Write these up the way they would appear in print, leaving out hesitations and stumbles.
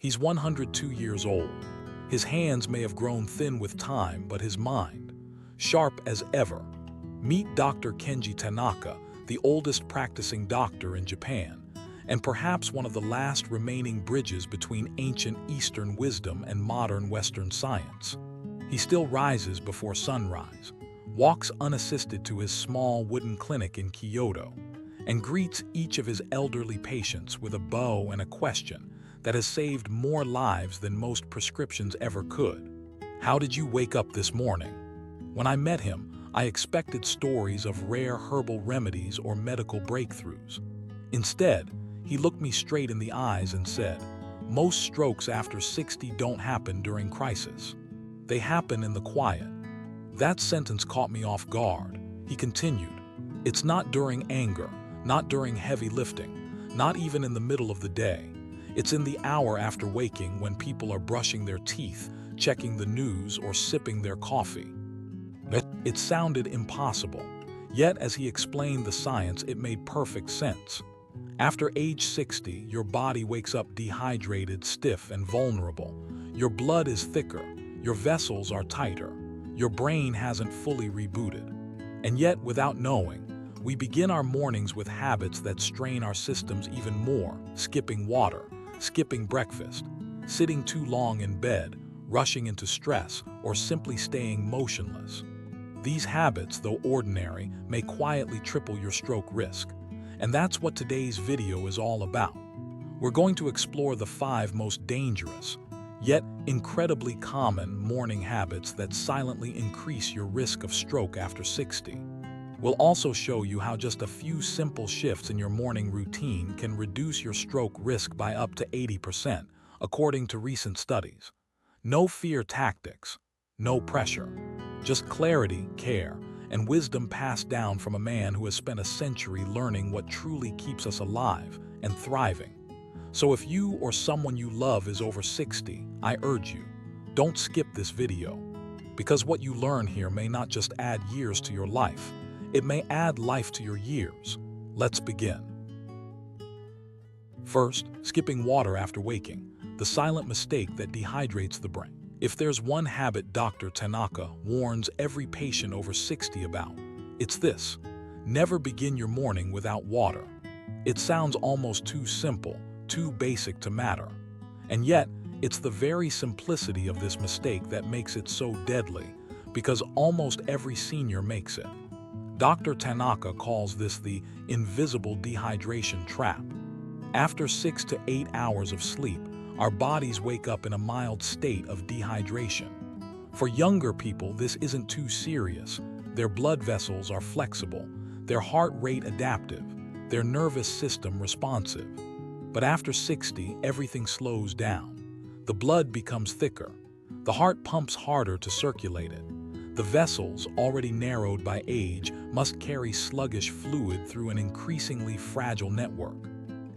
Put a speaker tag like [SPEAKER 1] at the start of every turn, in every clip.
[SPEAKER 1] He's 102 years old. His hands may have grown thin with time, but his mind, sharp as ever. Meet Dr. Kenji Tanaka, the oldest practicing doctor in Japan, and perhaps one of the last remaining bridges between ancient Eastern wisdom and modern Western science. He still rises before sunrise, walks unassisted to his small wooden clinic in Kyoto, and greets each of his elderly patients with a bow and a question that has saved more lives than most prescriptions ever could. How did you wake up this morning? When I met him, I expected stories of rare herbal remedies or medical breakthroughs. Instead, he looked me straight in the eyes and said, "Most strokes after 60 don't happen during crisis. They happen in the quiet." That sentence caught me off guard. He continued, "It's not during anger, not during heavy lifting, not even in the middle of the day. It's in the hour after waking when people are brushing their teeth, checking the news, or sipping their coffee." It sounded impossible, yet as he explained the science, it made perfect sense. After age 60, your body wakes up dehydrated, stiff, and vulnerable. Your blood is thicker, your vessels are tighter, your brain hasn't fully rebooted. And yet, without knowing, we begin our mornings with habits that strain our systems even more: skipping water, skipping breakfast, sitting too long in bed, rushing into stress, or simply staying motionless. These habits, though ordinary, may quietly triple your stroke risk. And that's what today's video is all about. We're going to explore the 5 most dangerous, yet incredibly common morning habits that silently increase your risk of stroke after 60. We'll also show you how just a few simple shifts in your morning routine can reduce your stroke risk by up to 80%, according to recent studies. No fear tactics, no pressure, just clarity, care, and wisdom passed down from a man who has spent a century learning what truly keeps us alive and thriving. So if you or someone you love is over 60, I urge you, don't skip this video, because what you learn here may not just add years to your life, it may add life to your years. Let's begin. First, skipping water after waking, the silent mistake that dehydrates the brain. If there's one habit Dr. Tanaka warns every patient over 60 about, it's this: never begin your morning without water. It sounds almost too simple, too basic to matter. And yet, it's the very simplicity of this mistake that makes it so deadly, because almost every senior makes it. Dr. Tanaka calls this the invisible dehydration trap. After 6 to 8 hours of sleep, our bodies wake up in a mild state of dehydration. For younger people, this isn't too serious. Their blood vessels are flexible, their heart rate adaptive, their nervous system responsive. But after 60, everything slows down. The blood becomes thicker. The heart pumps harder to circulate it. The vessels, already narrowed by age, must carry sluggish fluid through an increasingly fragile network.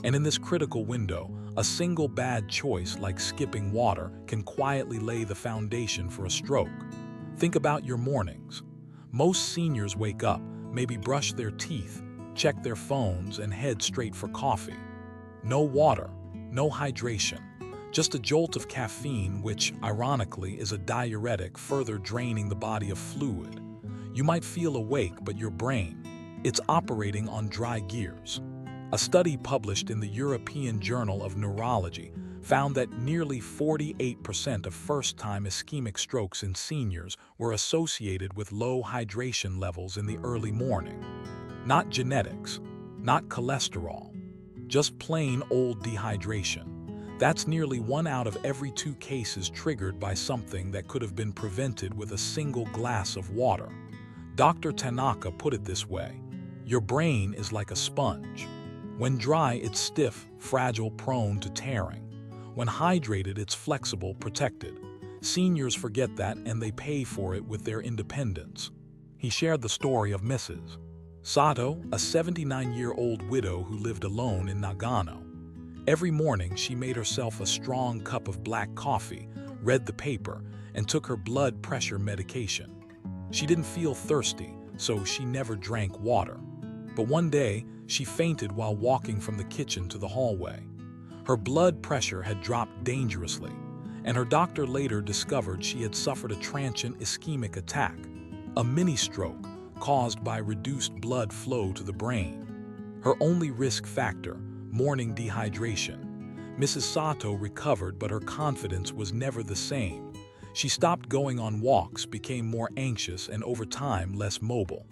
[SPEAKER 1] And in this critical window, a single bad choice like skipping water can quietly lay the foundation for a stroke. Think about your mornings. Most seniors wake up, maybe brush their teeth, check their phones, and head straight for coffee. No water, no hydration, just a jolt of caffeine, which, ironically, is a diuretic, further draining the body of fluid. You might feel awake, but your brain, it's operating on dry gears. A study published in the European Journal of Neurology found that nearly 48% of first-time ischemic strokes in seniors were associated with low hydration levels in the early morning. Not genetics, not cholesterol, just plain old dehydration. That's nearly 1 out of every 2 cases triggered by something that could have been prevented with a single glass of water. Dr. Tanaka put it this way: your brain is like a sponge. When dry, it's stiff, fragile, prone to tearing. When hydrated, it's flexible, protected. Seniors forget that, and they pay for it with their independence. He shared the story of Mrs. Sato, a 79-year-old widow who lived alone in Nagano. Every morning, she made herself a strong cup of black coffee, read the paper, and took her blood pressure medication. She didn't feel thirsty, so she never drank water. But one day, she fainted while walking from the kitchen to the hallway. Her blood pressure had dropped dangerously, and her doctor later discovered she had suffered a transient ischemic attack, a mini-stroke caused by reduced blood flow to the brain. Her only risk factor, morning dehydration. Mrs. Sato recovered, but her confidence was never the same. She stopped going on walks, became more anxious, and over time less mobile.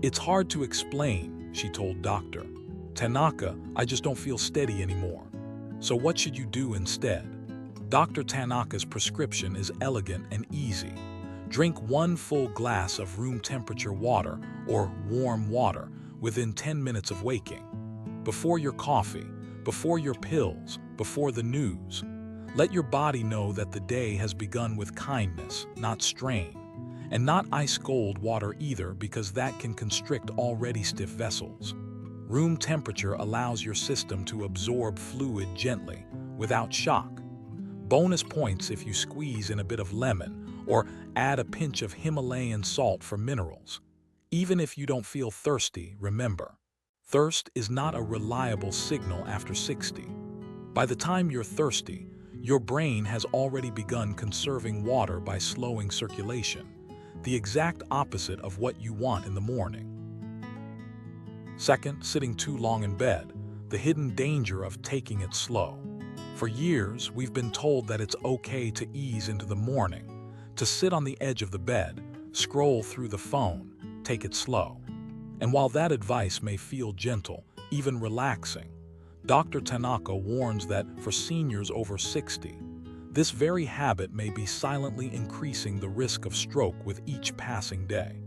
[SPEAKER 1] "It's hard to explain," she told Dr. Tanaka. "I just don't feel steady anymore." So what should you do instead? Dr. Tanaka's prescription is elegant and easy. Drink 1 full glass of room temperature water or warm water within 10 minutes of waking. Before your coffee, before your pills, before the news. Let your body know that the day has begun with kindness, not strain. And not ice-cold water either, because that can constrict already stiff vessels. Room temperature allows your system to absorb fluid gently, without shock. Bonus points if you squeeze in a bit of lemon or add a pinch of Himalayan salt for minerals. Even if you don't feel thirsty, remember, thirst is not a reliable signal after 60. By the time you're thirsty, your brain has already begun conserving water by slowing circulation, the exact opposite of what you want in the morning. Second, sitting too long in bed, the hidden danger of taking it slow. For years, we've been told that it's okay to ease into the morning, to sit on the edge of the bed, scroll through the phone, take it slow. And while that advice may feel gentle, even relaxing, Dr. Tanaka warns that for seniors over 60, this very habit may be silently increasing the risk of stroke with each passing day.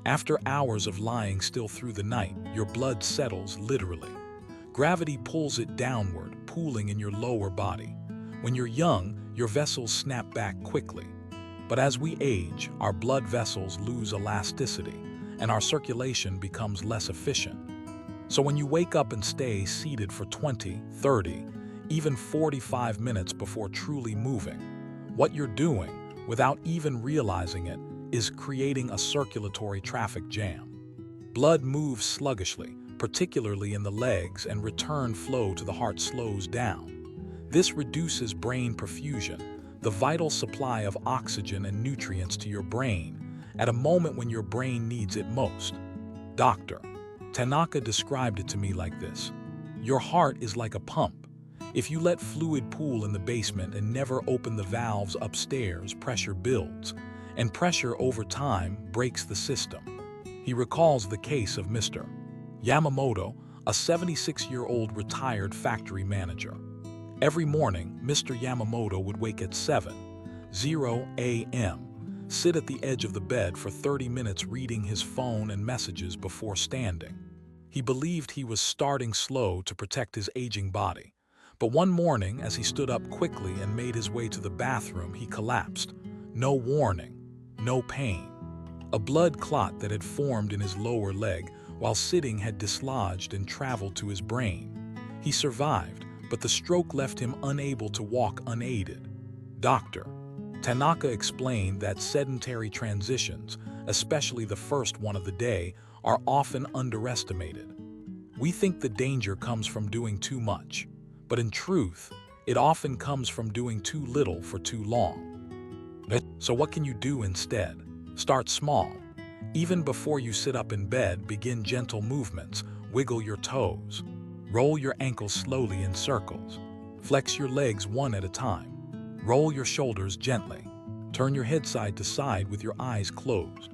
[SPEAKER 1] After hours of lying still through the night, your blood settles literally. Gravity pulls it downward, pooling in your lower body. When you're young, your vessels snap back quickly. But as we age, our blood vessels lose elasticity, and our circulation becomes less efficient. So when you wake up and stay seated for 20, 30, even 45 minutes before truly moving, what you're doing, without even realizing it, is creating a circulatory traffic jam. Blood moves sluggishly, particularly in the legs, and return flow to the heart slows down. This reduces brain perfusion, the vital supply of oxygen and nutrients to your brain, at a moment when your brain needs it most. Dr. Tanaka described it to me like this: your heart is like a pump. If you let fluid pool in the basement and never open the valves upstairs, pressure builds, and pressure over time breaks the system. He recalls the case of Mr. Yamamoto, a 76-year-old retired factory manager. Every morning, Mr. Yamamoto would wake at 7:00 a.m., sit at the edge of the bed for 30 minutes reading his phone and messages before standing. He believed he was starting slow to protect his aging body. But one morning, as he stood up quickly and made his way to the bathroom, he collapsed. No warning, no pain. A blood clot that had formed in his lower leg while sitting had dislodged and traveled to his brain. He survived, but the stroke left him unable to walk unaided. Dr. Tanaka explained that sedentary transitions, especially the first one of the day, are often underestimated. We think the danger comes from doing too much, but in truth, it often comes from doing too little for too long. So what can you do instead? Start small. Even before you sit up in bed, begin gentle movements. Wiggle your toes. Roll your ankles slowly in circles. Flex your legs one at a time. Roll your shoulders gently. Turn your head side to side with your eyes closed.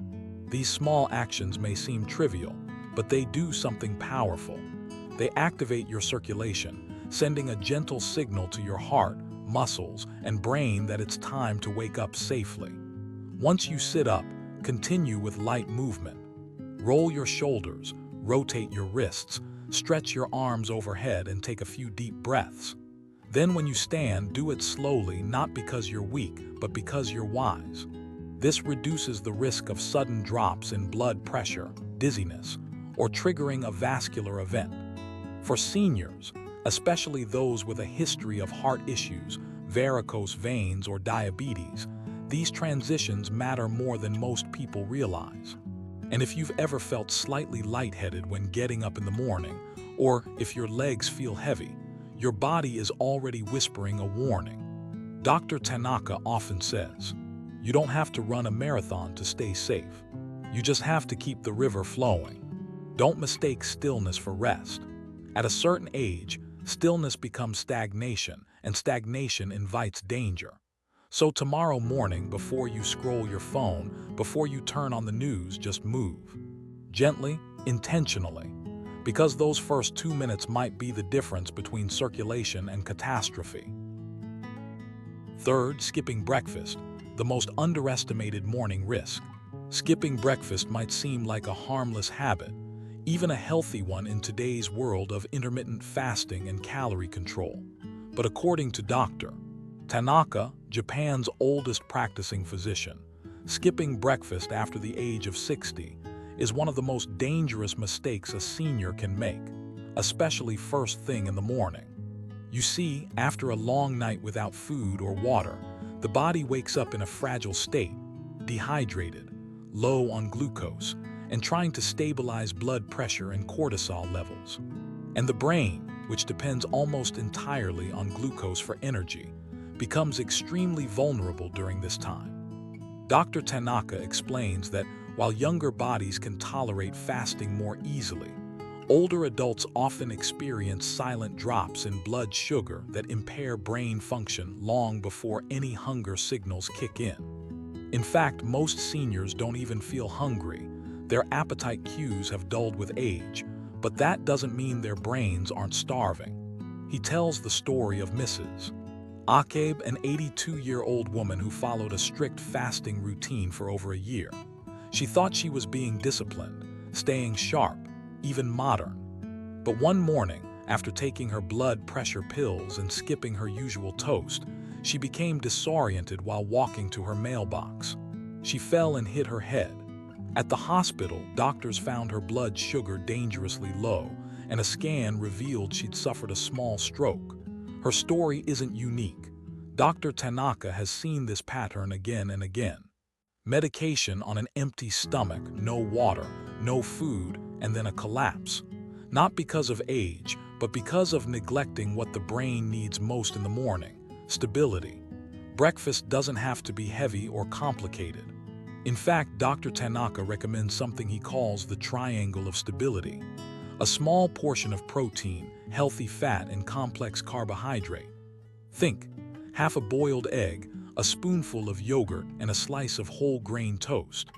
[SPEAKER 1] These small actions may seem trivial, but they do something powerful. They activate your circulation, sending a gentle signal to your heart, muscles, and brain that it's time to wake up safely. Once you sit up, continue with light movement. Roll your shoulders, rotate your wrists, stretch your arms overhead, and take a few deep breaths. Then when you stand, do it slowly, not because you're weak, but because you're wise. This reduces the risk of sudden drops in blood pressure, dizziness, or triggering a vascular event. For seniors, especially those with a history of heart issues, varicose veins, or diabetes, these transitions matter more than most people realize. And if you've ever felt slightly lightheaded when getting up in the morning, or if your legs feel heavy, your body is already whispering a warning. Dr. Tanaka often says, you don't have to run a marathon to stay safe. You just have to keep the river flowing. Don't mistake stillness for rest. At a certain age, stillness becomes stagnation, and stagnation invites danger. So tomorrow morning, before you scroll your phone, before you turn on the news, just move. Gently, intentionally. Because those first 2 minutes might be the difference between circulation and catastrophe. Third, skipping breakfast, the most underestimated morning risk. Skipping breakfast might seem like a harmless habit, even a healthy one in today's world of intermittent fasting and calorie control. But according to Dr. Tanaka, Japan's oldest practicing physician, skipping breakfast after the age of 60 is one of the most dangerous mistakes a senior can make, especially first thing in the morning. You see, after a long night without food or water, the body wakes up in a fragile state, dehydrated, low on glucose, and trying to stabilize blood pressure and cortisol levels. And the brain, which depends almost entirely on glucose for energy, becomes extremely vulnerable during this time. Dr. Tanaka explains that while younger bodies can tolerate fasting more easily, older adults often experience silent drops in blood sugar that impair brain function long before any hunger signals kick in. In fact, most seniors don't even feel hungry. Their appetite cues have dulled with age, but that doesn't mean their brains aren't starving. He tells the story of Mrs. Akabe, an 82-year-old woman who followed a strict fasting routine for over a year. She thought she was being disciplined, staying sharp, even modern. But one morning, after taking her blood pressure pills and skipping her usual toast, she became disoriented while walking to her mailbox. She fell and hit her head. At the hospital, doctors found her blood sugar dangerously low, and a scan revealed she'd suffered a small stroke. Her story isn't unique. Dr. Tanaka has seen this pattern again and again. Medication on an empty stomach, no water, no food, and then a collapse. Not because of age, but because of neglecting what the brain needs most in the morning: stability. Breakfast doesn't have to be heavy or complicated. In fact, Dr. Tanaka recommends something he calls the triangle of stability: a small portion of protein, healthy fat, and complex carbohydrate. Think, half a boiled egg, a spoonful of yogurt, and a slice of whole grain toast.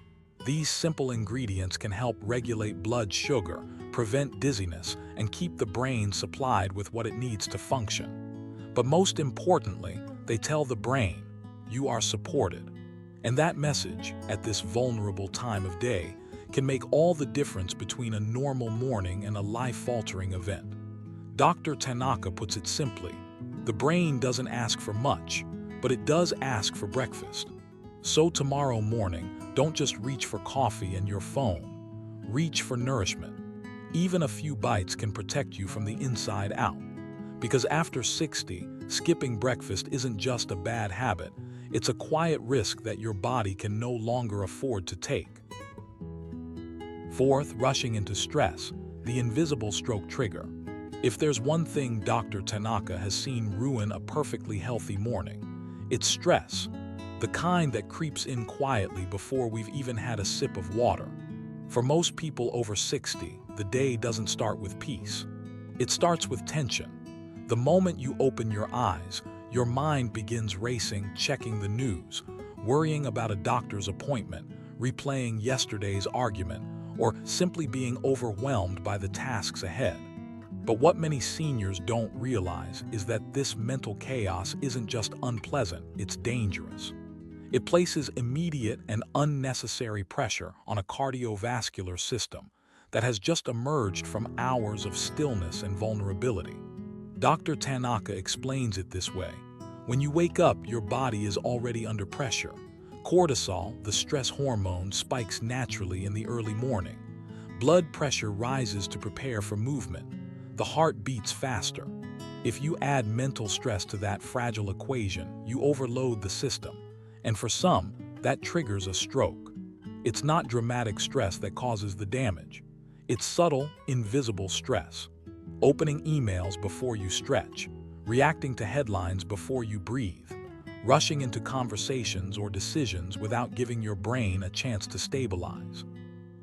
[SPEAKER 1] These simple ingredients can help regulate blood sugar, prevent dizziness, and keep the brain supplied with what it needs to function. But most importantly, they tell the brain, you are supported. And that message, at this vulnerable time of day, can make all the difference between a normal morning and a life-altering event. Dr. Tanaka puts it simply: the brain doesn't ask for much, but it does ask for breakfast. So tomorrow morning, don't just reach for coffee and your phone. Reach for nourishment. Even a few bites can protect you from the inside out. Because after 60, skipping breakfast isn't just a bad habit, it's a quiet risk that your body can no longer afford to take. Fourth, rushing into stress, the invisible stroke trigger. If there's one thing Dr. Tanaka has seen ruin a perfectly healthy morning, it's stress, the kind that creeps in quietly before we've even had a sip of water. For most people over 60, the day doesn't start with peace. It starts with tension. The moment you open your eyes, your mind begins racing, checking the news, worrying about a doctor's appointment, replaying yesterday's argument, or simply being overwhelmed by the tasks ahead. But what many seniors don't realize is that this mental chaos isn't just unpleasant, it's dangerous. It places immediate and unnecessary pressure on a cardiovascular system that has just emerged from hours of stillness and vulnerability. Dr. Tanaka explains it this way: when you wake up, your body is already under pressure. Cortisol, the stress hormone, spikes naturally in the early morning. Blood pressure rises to prepare for movement. The heart beats faster. If you add mental stress to that fragile equation, you overload the system. And for some, that triggers a stroke. It's not dramatic stress that causes the damage. It's subtle, invisible stress. opening emails before you stretch, reacting to headlines before you breathe, rushing into conversations or decisions without giving your brain a chance to stabilize.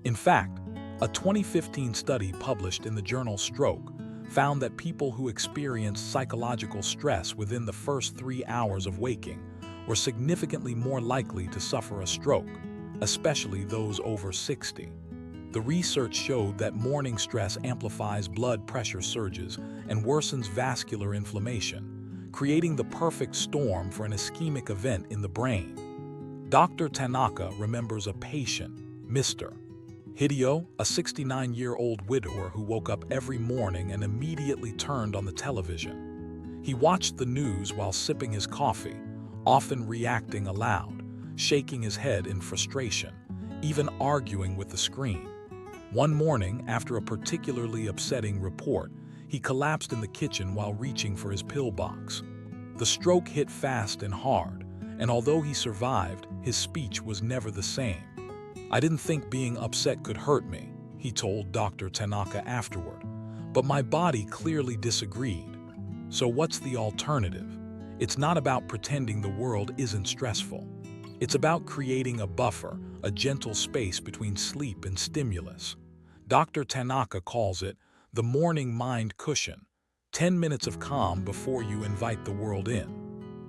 [SPEAKER 1] In fact, a 2015 study published in the journal Stroke found that people who experienced psychological stress within the first 3 hours of waking were significantly more likely to suffer a stroke, especially those over 60. The research showed that morning stress amplifies blood pressure surges and worsens vascular inflammation, creating the perfect storm for an ischemic event in the brain. Dr. Tanaka remembers a patient, Mr. Hideo, a 69-year-old widower who woke up every morning and immediately turned on the television. He watched the news while sipping his coffee, often reacting aloud, shaking his head in frustration, even arguing with the screen. One morning, after a particularly upsetting report, he collapsed in the kitchen while reaching for his pill box. The stroke hit fast and hard, and although he survived, his speech was never the same. "I didn't think being upset could hurt me," he told Dr. Tanaka afterward, "but my body clearly disagreed. So what's the alternative? It's not about pretending the world isn't stressful. It's about creating a buffer, a gentle space between sleep and stimulus." Dr. Tanaka calls it the morning mind cushion, 10 minutes of calm before you invite the world in.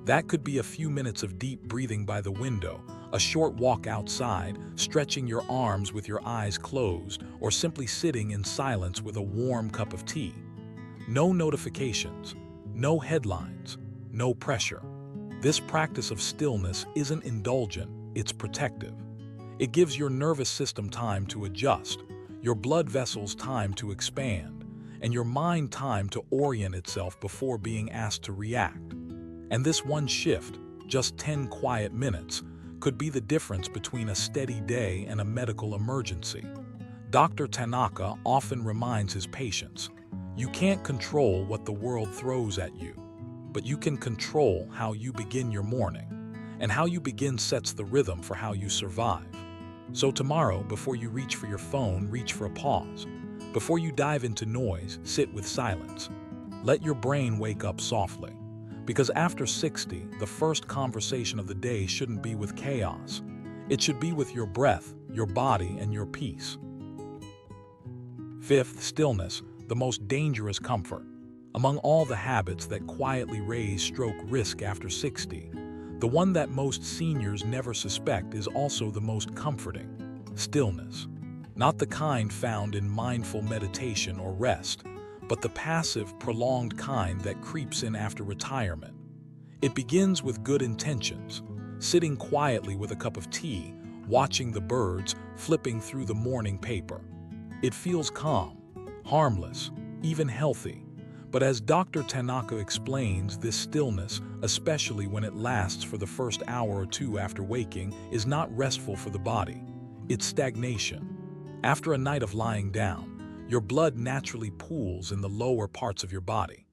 [SPEAKER 1] That could be a few minutes of deep breathing by the window, a short walk outside, stretching your arms with your eyes closed, or simply sitting in silence with a warm cup of tea. No notifications, no headlines, no pressure. This practice of stillness isn't indulgent, it's protective. It gives your nervous system time to adjust, your blood vessels time to expand, and your mind time to orient itself before being asked to react. And this one shift, just 10 quiet minutes, could be the difference between a steady day and a medical emergency. Dr. Tanaka often reminds his patients, "You can't control what the world throws at you, but you can control how you begin your morning, and how you begin sets the rhythm for how you survive." So tomorrow, before you reach for your phone, reach for a pause. Before you dive into noise, sit with silence. Let your brain wake up softly. Because after 60, the first conversation of the day shouldn't be with chaos. It should be with your breath, your body, and your peace. Fifth, stillness, the most dangerous comfort. Among all the habits that quietly raise stroke risk after 60, the one that most seniors never suspect is also the most comforting: stillness. Not the kind found in mindful meditation or rest, but the passive, prolonged kind that creeps in after retirement. It begins with good intentions, sitting quietly with a cup of tea, watching the birds, flipping through the morning paper. It feels calm, harmless, even healthy. But as Dr. Tanaka explains, this stillness, especially when it lasts for the first hour or two after waking, is not restful for the body. It's stagnation. After a night of lying down, your blood naturally pools in the lower parts of your body.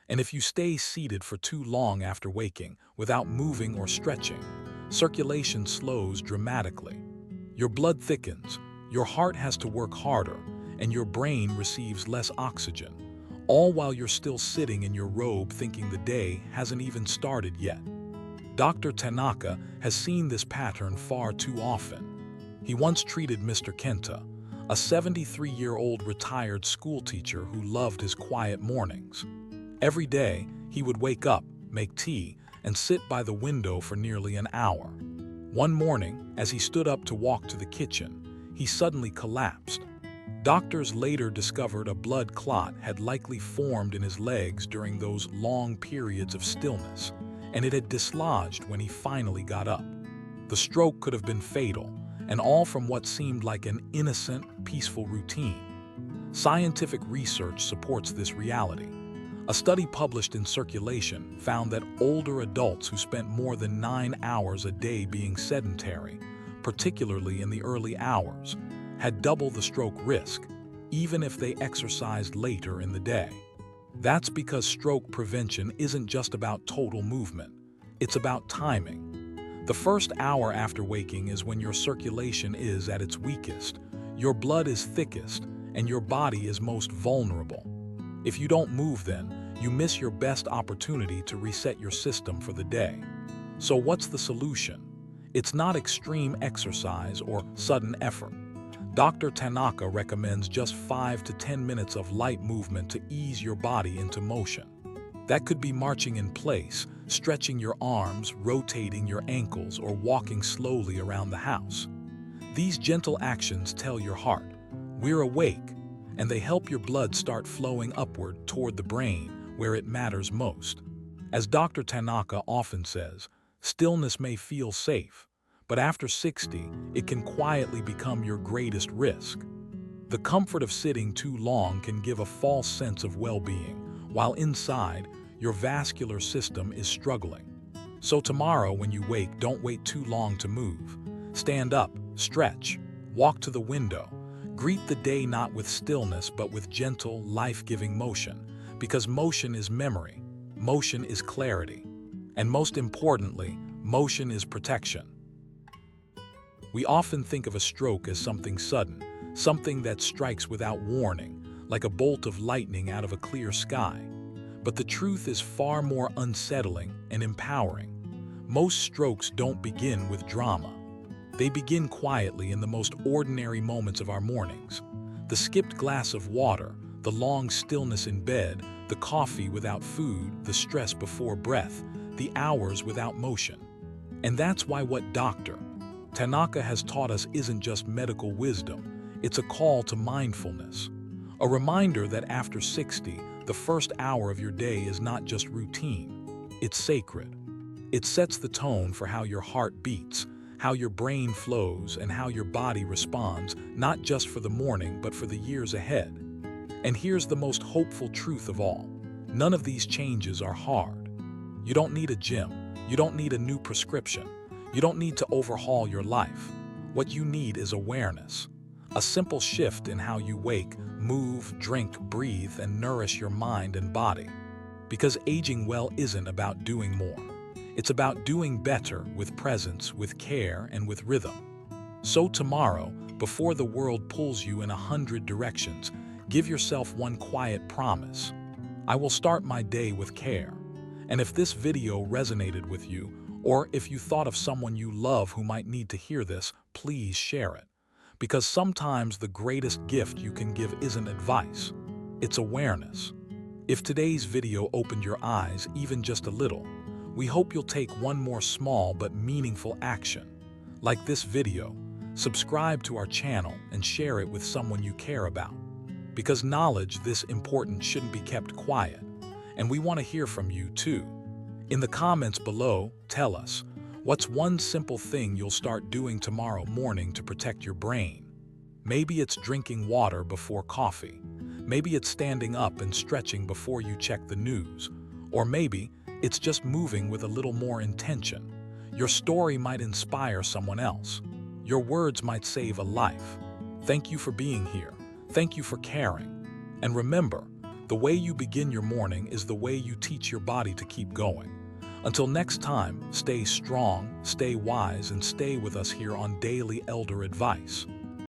[SPEAKER 1] And if you stay seated for too long after waking, without moving or stretching, circulation slows dramatically. Your blood thickens, your heart has to work harder, and your brain receives less oxygen, all while you're still sitting in your robe thinking the day hasn't even started yet. Dr. Tanaka has seen this pattern far too often. He once treated Mr. Kenta, a 73-year-old retired schoolteacher who loved his quiet mornings. Every day, he would wake up, make tea, and sit by the window for nearly an hour. One morning, as he stood up to walk to the kitchen, he suddenly collapsed. Doctors later discovered a blood clot had likely formed in his legs during those long periods of stillness, and it had dislodged when he finally got up. The stroke could have been fatal, and all from what seemed like an innocent, peaceful routine. Scientific research supports this reality. A study published in Circulation found that older adults who spent more than 9 hours a day being sedentary, particularly in the early hours, had double the stroke risk, even if they exercised later in the day. That's because stroke prevention isn't just about total movement, it's about timing. The first hour after waking is when your circulation is at its weakest, your blood is thickest, and your body is most vulnerable. If you don't move then, you miss your best opportunity to reset your system for the day. So what's the solution? It's not extreme exercise or sudden effort. Dr. Tanaka recommends just 5 to 10 minutes of light movement to ease your body into motion. That could be marching in place, stretching your arms, rotating your ankles, or walking slowly around the house. These gentle actions tell your heart, we're awake, and they help your blood start flowing upward toward the brain where it matters most. As Dr. Tanaka often says, stillness may feel safe, but after 60, it can quietly become your greatest risk. The comfort of sitting too long can give a false sense of well-being, while inside, your vascular system is struggling. So tomorrow when you wake, don't wait too long to move. Stand up, stretch, walk to the window. Greet the day not with stillness but with gentle, life-giving motion, because motion is memory, motion is clarity, and most importantly, motion is protection. We often think of a stroke as something sudden, something that strikes without warning, like a bolt of lightning out of a clear sky. But the truth is far more unsettling and empowering. Most strokes don't begin with drama. They begin quietly in the most ordinary moments of our mornings. The skipped glass of water, the long stillness in bed, the coffee without food, the stress before breath, the hours without motion. And that's why what Dr. Tanaka has taught us isn't just medical wisdom, it's a call to mindfulness. A reminder that after 60, the first hour of your day is not just routine, it's sacred. It sets the tone for how your heart beats, how your brain flows, and how your body responds, not just for the morning, but for the years ahead. And here's the most hopeful truth of all. None of these changes are hard. You don't need a gym. You don't need a new prescription. You don't need to overhaul your life. What you need is awareness. A simple shift in how you wake, move, drink, breathe, and nourish your mind and body. Because aging well isn't about doing more. It's about doing better with presence, with care, and with rhythm. So tomorrow, before the world pulls you in 100 directions, give yourself one quiet promise. I will start my day with care. And if this video resonated with you, or if you thought of someone you love who might need to hear this, please share it. Because sometimes the greatest gift you can give isn't advice, it's awareness. If today's video opened your eyes even just a little, we hope you'll take one more small but meaningful action. Like this video, subscribe to our channel and share it with someone you care about. Because knowledge this important shouldn't be kept quiet, and we want to hear from you too. In the comments below, tell us, what's one simple thing you'll start doing tomorrow morning to protect your brain? Maybe it's drinking water before coffee. Maybe it's standing up and stretching before you check the news. Or maybe it's just moving with a little more intention. Your story might inspire someone else. Your words might save a life. Thank you for being here. Thank you for caring. And remember, the way you begin your morning is the way you teach your body to keep going. Until next time, stay strong, stay wise, and stay with us here on Daily Elder Advice.